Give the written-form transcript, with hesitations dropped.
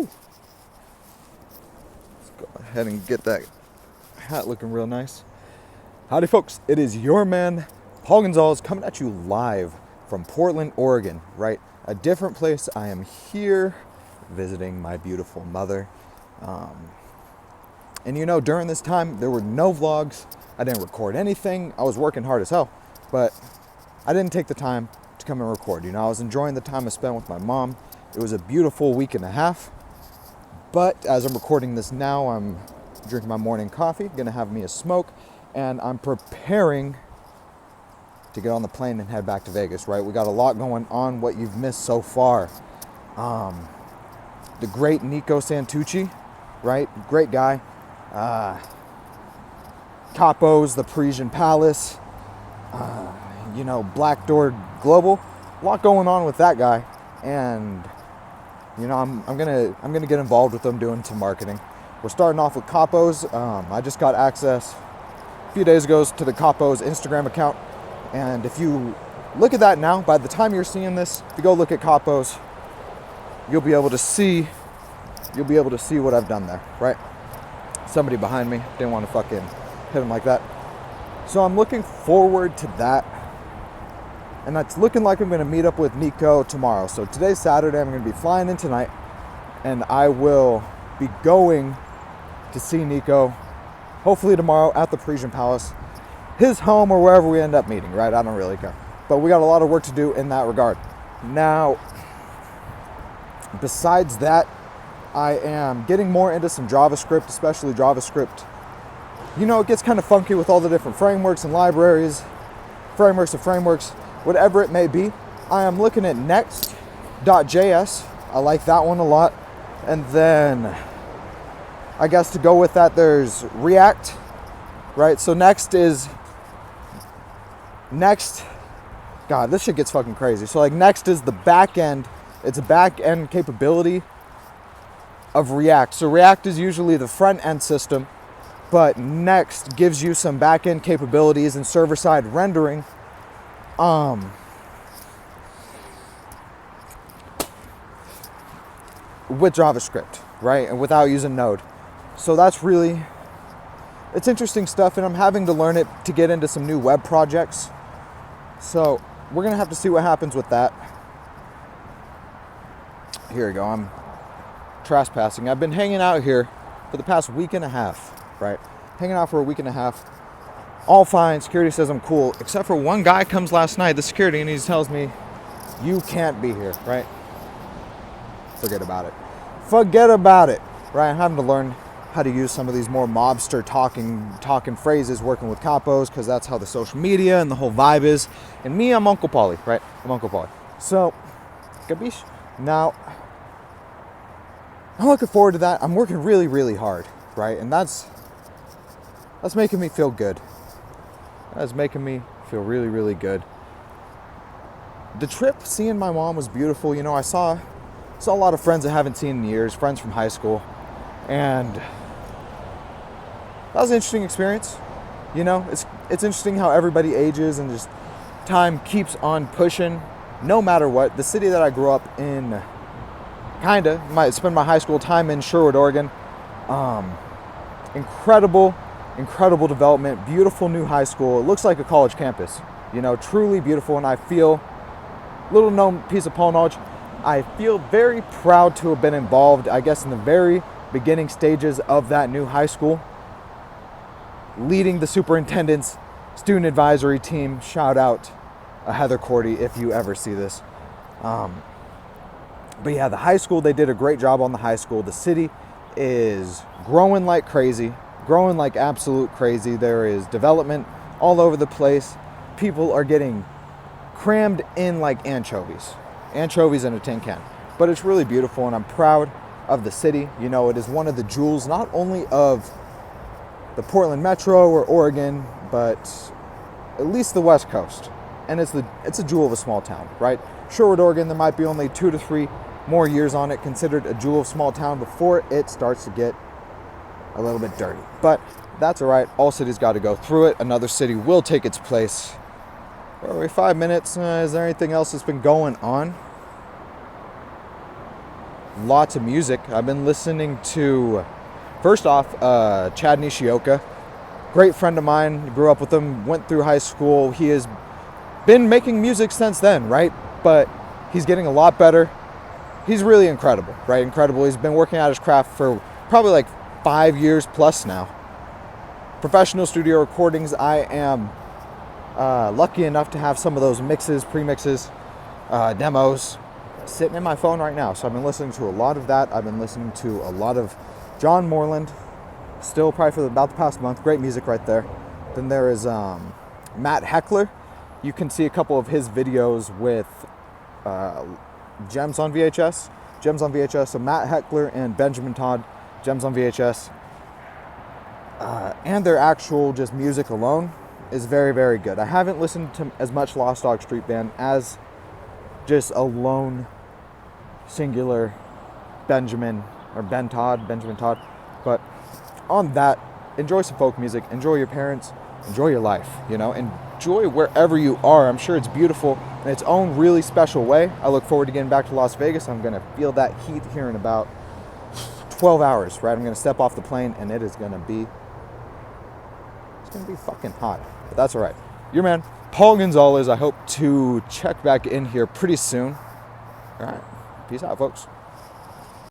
Let's go ahead and get that hat looking real nice. Howdy folks, it is your man, Paul Gonzales, coming at you live from Portland, Oregon, right? A different place. I am here visiting my beautiful mother. And you know, during this time, there were no vlogs. I didn't record anything. I was working hard as hell, but I didn't take the time to come and record. You know, I was enjoying the time I spent with my mom. It was a beautiful week and a half. But as I'm recording this now, I'm drinking my morning coffee, gonna have me a smoke, and I'm preparing to get on the plane and head back to Vegas, right? We got a lot going on, what you've missed so far. The great Nico Santucci, right? Great guy. Capos, the Parisian Palace, Black Door Global. A lot going on with that guy. And, you know, I'm gonna get involved with them doing some marketing. We're starting off with Capos. I just got access a few days ago to the Capos Instagram account. And if you look at that now, by the time you're seeing this, if you go look at Capos, you'll be able to see what I've done there, right? Somebody behind me, didn't want to fucking hit him like that. So I'm looking forward to that. And it's looking like I'm gonna meet up with Nico tomorrow. So today's Saturday, I'm gonna be flying in tonight, and I will be going to see Nico, hopefully tomorrow at the Parisian Palace, his home or wherever we end up meeting, right? I don't really care. But we got a lot of work to do in that regard. Now, besides that, I am getting more into some JavaScript, especially JavaScript. You know, it gets kind of funky with all the different frameworks and libraries, frameworks, whatever it may be. I am looking at Next.js. I like that one a lot. And then, I guess to go with that, there's React, right? So Next, God, this shit gets fucking crazy. So like Next is the back end. It's a back end capability of React. So React is usually the front end system, but Next gives you some back end capabilities and server side rendering. With JavaScript, right? And without using Node. So that's really, it's interesting stuff, and I'm having to learn it to get into some new web projects. So we're gonna have to see what happens with that. Here we go, I'm trespassing. I've been hanging out here for the past week and a half, right? Hanging out for a week and a half. All fine, security says I'm cool, except for one guy comes last night, the security, and he tells me, you can't be here, right? Forget about it, right? I'm having to learn how to use some of these more mobster talking phrases working with Capos, because that's how the social media and the whole vibe is. And me, I'm Uncle Paulie, right? I'm Uncle Paulie. So, capiche? Now, I'm looking forward to that. I'm working really, really hard, right? And that's making me feel good. That's making me feel really, really good. The trip, seeing my mom, was beautiful. You know, I saw a lot of friends I haven't seen in years, friends from high school, and that was an interesting experience. You know, it's interesting how everybody ages and just time keeps on pushing, no matter what. The city that I grew up in, spend my high school time in Sherwood, Oregon. Incredible development, beautiful new high school. It looks like a college campus, you know, truly beautiful. And I feel, little known piece of Paul knowledge, I feel very proud to have been involved, I guess, in the very beginning stages of that new high school, leading the superintendent's student advisory team. Shout out Heather Cordy if you ever see this. But yeah, the high school, they did a great job on the high school. The city is growing like crazy, growing like absolute crazy. There is development all over the place. People are getting crammed in like anchovies in a tin can. But it's really beautiful, and I'm proud of the city. You know, it is one of the jewels, not only of the Portland Metro or Oregon, but at least the West Coast. And it's a jewel of a small town, right? Sherwood, Oregon, there might be only 2 to 3 more years on it, considered a jewel of small town, before it starts to get a little bit dirty. But that's all right. All cities got to go through it. Another city will take its place. Where are we? 5 minutes. Is there anything else that's been going on? lots of music. I've been listening to, first off, Chad Nishioka. Great friend of mine, grew up with him, went through high school. He has been making music since then, right? But he's getting a lot better. He's really incredible, right? Incredible. He's been working at his craft for probably like 5 years plus now. Professional studio recordings. I am lucky enough to have some of those mixes, pre-mixes, demos sitting in my phone right now. So I've been listening to a lot of that. I've been listening to a lot of John Moreland, still probably for about the past month. Great music right there. Then there is Matt Heckler. You can see a couple of his videos with Gems on VHS. So Matt Heckler and Benjamin Todd, Gems on VHS. And their actual just music alone is very, very good. I haven't listened to as much Lost Dog Street Band as just a lone, singular Benjamin Todd. But on that, enjoy some folk music, enjoy your parents, enjoy your life, enjoy wherever you are. I'm sure it's beautiful in its own really special way. I look forward to getting back to Las Vegas. I'm going to feel that heat here in about 12 hours, right? I'm going to step off the plane and it's going to be fucking hot, but that's all right. Your man, Paul Gonzales. I hope to check back in here pretty soon. All right. Peace out, folks.